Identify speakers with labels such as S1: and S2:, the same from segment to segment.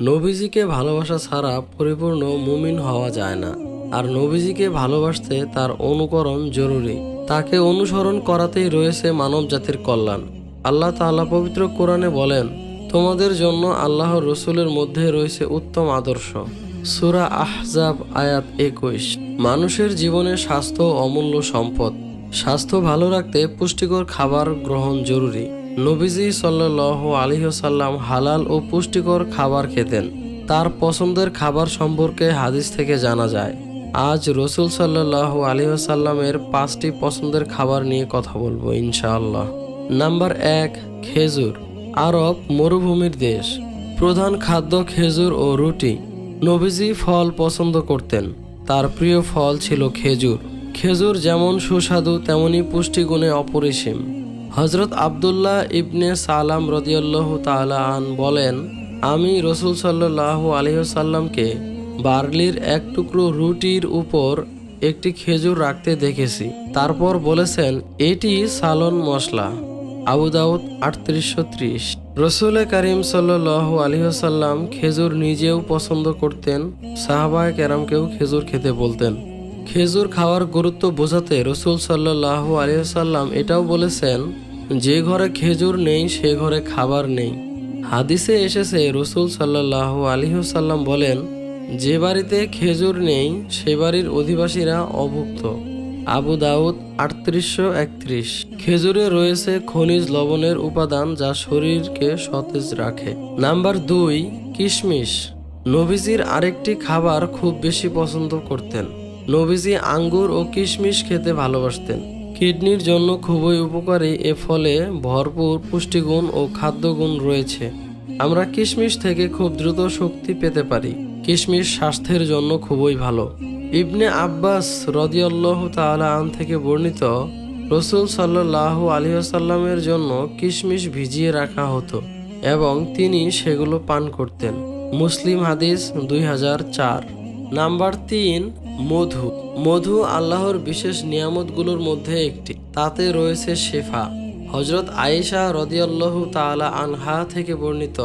S1: নবীজিকে ভালোবাসা ছাড়া পরিপূর্ণ মুমিন হওয়া যায় না। আর নবীজিকে ভালোবাসতে তার অনুকরণ জরুরি। তাকে অনুসরণ করাতেই রয়েছে মানব জাতির কল্যাণ। আল্লাহ তাআলা পবিত্র কোরআনে বলেন, তোমাদের জন্য আল্লাহর রসুলের মধ্যে রয়েছে উত্তম আদর্শ। সূরা আহজাব আয়াত 21। মানুষের জীবনে স্বাস্থ্য অমূল্য সম্পদ। স্বাস্থ্য ভালো রাখতে পুষ্টিকর খাবার গ্রহণ জরুরি। নবীজি সাল্লাল্লাহু আলাইহি ওয়াসাল্লাম হালাল ও পুষ্টিকর খাবার খেতেন। তার পছন্দের খাবার সম্পর্কে হাদিস থেকে জানা যায়। আজ রসুল সাল্লাল্লাহু আলাইহি ওয়াসাল্লামের 5টি পছন্দের খাবার নিয়ে কথা বলবো ইনশাআল্লাহ। নাম্বার 1, খেজুর। আরব মরুভূমির দেশ, প্রধান খাদ্য খেজুর ও রুটি। নবীজি ফল পছন্দ করতেন। তার প্রিয় ফল ছিল খেজুর। খেজুর যেমন সুস্বাদু তেমনি পুষ্টিগুণে অপরিসীম। হযরত আব্দুল্লাহ ইবনে সালাম রাদিয়াল্লাহু তাআলা আন বলেন, আমি রসুল সাল্লাল্লাহু আলাইহি ওয়াসাল্লামকে বার্লির এক টুকরো রুটির উপর একটি খেজুর রাখতে দেখেছি। তারপর বলেছেন, এটি সালন মশলা। আবু দাউদ 3830। রসুল করিম সাল্লাল্লাহু আলাইহি ওয়াসাল্লাম খেজুর নিজেও পছন্দ করতেন। সাহাবায়ে কেরামকেও খেজুর খেতে বলতেন। খেজুর খাওয়ার গুরুত্ব বোঝাতে রসুল সাল্লাল্লাহু আলাইহি ওয়াসাল্লাম এটাও বলেছেন, যে ঘরে খেজুর নেই সে ঘরে খাবার নেই। হাদিসে এসেছে, রসুল সাল্লাল্লাহু আলাইহি ওয়াসাল্লাম বলেন, যে বাড়িতে খেজুর নেই সে বাড়ির অধিবাসীরা অভুক্ত। আবু দাউদ 3831। খেজুরে রয়েছে খনিজ লবণের উপাদান যা শরীরকে সতেজ রাখে। নাম্বার 2, কিশমিশ। নবীজির আরেকটি খাবার খুব বেশি পছন্দ করতেন। নবীজি আঙ্গুর ও কিশমিশ খেতে ভালোবাসতেন। কিডনির জন্য খুবই উপকারী এ ফলে ভরপুর পুষ্টিগুণ ও খাদ্যগুণ রয়েছে। আমরা কিশমিশ থেকে খুব দ্রুত শক্তি পেতে পারি। কিশমিশ স্বাস্থ্যের জন্য খুবই ভালো। ইবনে আব্বাস রাদিয়াল্লাহু তাআলা আন থেকে বর্ণিত, রসুল সাল্লাল্লাহু আলাইহি ওয়াসাল্লামের জন্য কিশমিশ ভিজিয়ে রাখা হতো এবং তিনি সেগুলো পান করতেন। মুসলিম হাদিস 2004। নাম্বার 3, মধু। মধু আল্লাহর বিশেষ নিয়ামতগুলোর মধ্যে একটি। তাতে রয়েছে শেফা। হযরত আয়েশা রাদিয়াল্লাহু তাআলা আনহা থেকে বর্ণিত,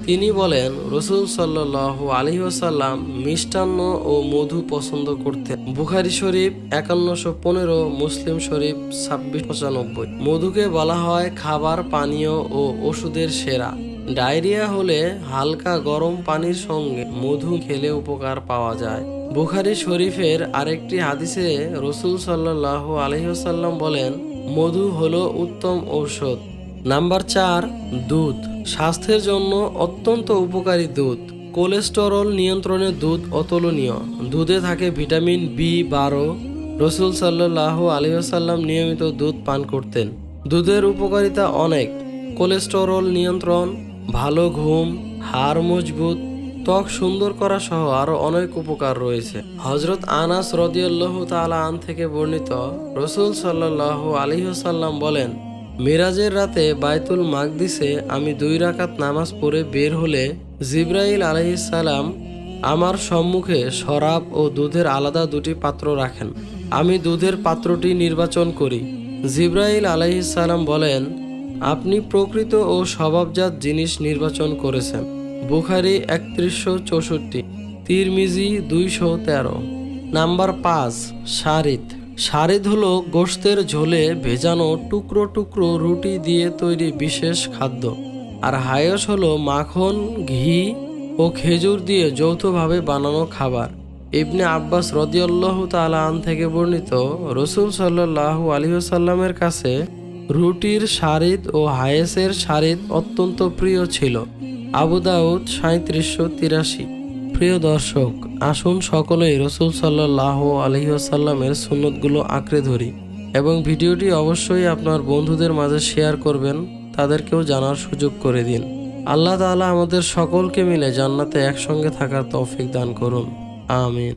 S1: তিনি বলেন, রসুল সাল্লাল্লাহু আলাইহি ওয়াসাল্লাম মিষ্টান্ন ও মধু পছন্দ করতেন। বুখারী শরীফ 5115, মুসলিম শরীফ 2695। মধুকে বলা হয় খাবার, পানীয় ও ওষুধের সেরা। ডায়রিয়া হলে হালকা গরম পানির সঙ্গে মধু খেলে উপকার পাওয়া যায়। বুখারী শরীফের আরেকটি হাদিসে রসুল সাল্লাল্লাহু আলাইহি ওয়াসাল্লাম বলেন, মধু হলো উত্তম ঔষধ। নাম্বার 4, দুধ। স্বাস্থ্যের জন্য অত্যন্ত উপকারী দুধ। কোলেস্টেরল নিয়ন্ত্রণে দুধ অতুলনীয়। দুধে থাকে ভিটামিন B12। রসুল সাল্লাল্লাহু আলাইহি ওয়াসাল্লাম নিয়মিত দুধ পান করতেন। দুধের উপকারিতা অনেক। কোলেস্টেরল নিয়ন্ত্রণ, ভালো ঘুম, হাড় মজবুত, ত্বক সুন্দর করা সহ আরো অনেক উপকার রয়েছে। হযরত আনাস রাদিয়াল্লাহু তাআলা আন থেকে বর্ণিত, রসুল সাল্লাল্লাহু আলাইহি ওয়াসাল্লাম বলেন, মিরাজের রাতে বাইতুল মাকদিসে আমি 2 রাকাত নামাজ পড়ে বের হলে জিবরাইল আলাইহিস সালাম আমার সম্মুখে শরাব ও দুধের আলাদা 2টি পাত্র রাখেন। আমি দুধের পাত্রটি নির্বাচন করি। জিবরাইল আলাইহিস সালাম বলেন, আপনি প্রকৃত ও স্বভাবজাত জিনিস নির্বাচন করেছেন। বুখারী 3164, তিরমিজি 213। নাম্বার 5, শারিদ। শারিদ হলো গোশতের ঝোলে ভেজানো টুকরো টুকরো রুটি দিয়ে তৈরি বিশেষ খাদ্য। আর হায়স হলো মাখন, ঘি ও খেজুর দিয়ে যৌথভাবে বানানো খাবার। ইবনে আব্বাস রাদিয়াল্লাহু তাআলা আন থেকে বর্ণিত, রসুল সাল্লাল্লাহু আলাইহি ওয়াসাল্লামের কাছে রুটির শারিদ ও হায়েসের শারিদ অত্যন্ত প্রিয় ছিল। আবু দাউদ 3783। প্রিয় দর্শক, আসুন সকলেই রসুল সাল্লাল্লাহু আলাইহি ওয়াসাল্লামের সুন্নতগুলো আঁকড়ে ধরি এবং ভিডিওটি অবশ্যই আপনার বন্ধুদের মাঝে শেয়ার করবেন, তাদেরকেও জানার সুযোগ করে দিন। আল্লাহ তাআলা আমাদের সকলকে মিলে জান্নাতে একসঙ্গে থাকার তৌফিক দান করুন। আমিন।